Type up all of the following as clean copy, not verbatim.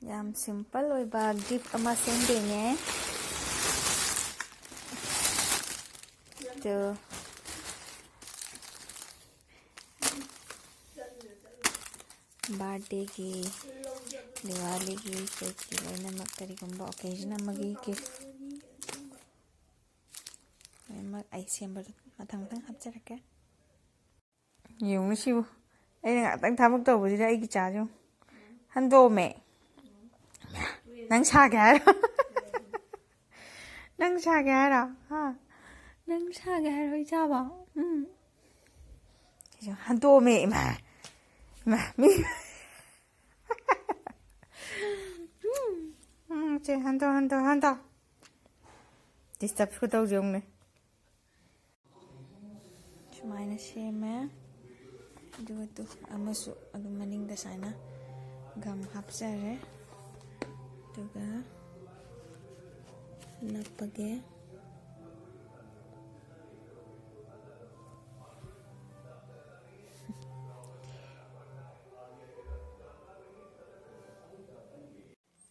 ꯌꯥꯝ ꯁꯤꯝꯄꯜ ꯑꯣꯏꯕ ꯒꯤꯐ ꯑꯃ ꯁꯦꯝꯗꯣꯏꯅꯦ ꯑꯗꯨ ꯕꯥꯔꯗꯦꯒꯤ ꯗꯤꯋꯥꯂꯤꯒꯤ ꯀꯩꯒꯤ ꯂꯣꯏꯅꯃꯛ ꯀꯔꯤꯒꯨꯝꯕ ꯑꯣꯀꯦꯖꯟ ꯑꯃꯒꯤ ꯒꯤꯐ ꯂꯣꯏꯅꯃꯛ ꯑꯩ ꯁꯦꯝꯕꯗ ꯃꯊꯪ ꯍꯥꯞꯆꯔꯛꯀꯦ ꯌꯦꯡꯉꯨ ꯁꯤꯕꯨ ꯑꯩꯅ ꯉꯥꯛꯇꯪ ꯊꯕꯛ ꯇꯧꯕꯁꯤꯗ ꯑꯩꯒꯤ ꯆꯥꯁꯦ ꯍꯟꯗꯣꯛꯑꯝꯃꯦ ꯅꯪ ꯁꯥꯒꯦ ꯍꯥꯏꯔꯣ ꯅꯪ ꯁꯥꯒꯦ ꯍꯥꯏꯔꯣ ꯅꯪ ꯁꯥꯒꯦ ꯍꯥꯏꯔꯣ ꯏꯆꯥꯕꯣ ꯍꯟꯗꯣꯛꯑꯝꯃꯦ ꯏꯃꯥ ꯃꯤ ꯁꯦ ꯍꯟꯗꯣꯛ ꯗꯤꯁꯇꯔꯕ ꯈꯨꯇꯧꯁꯦ ꯌꯦꯡꯉꯨꯅꯦ ꯁꯨꯃꯥꯏꯅ ꯁꯦꯝꯃꯦ ꯑꯗꯨꯒ ꯑꯃꯁꯨ ꯑꯗꯨꯝ ꯃꯅꯤꯡꯗ ꯁꯨꯃꯥꯏꯅ ꯒꯝ ꯍꯥꯞꯆꯔꯦ ꯑꯗꯨꯒ ꯅꯞꯄꯒꯦ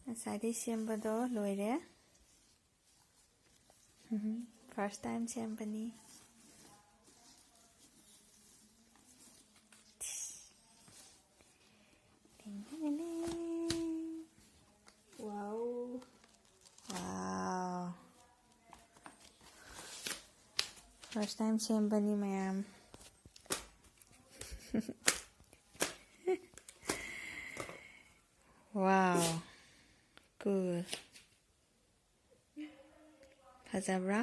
ꯉꯁꯥꯏꯗꯩ ꯁꯦꯝꯕꯗꯣ ꯂꯣꯏꯔꯦ ꯐꯥꯔꯁ ꯇꯥꯏꯝ ꯁꯦꯝꯕꯅꯤ 와우. ꯋꯥꯎ ꯐꯥꯔꯁ ꯇꯥꯏꯝ ꯁꯦꯝꯕꯅꯤ ꯃꯌꯥꯝ ꯋꯥꯎ ꯀꯨꯜ ꯐꯖꯕ꯭ꯔꯥ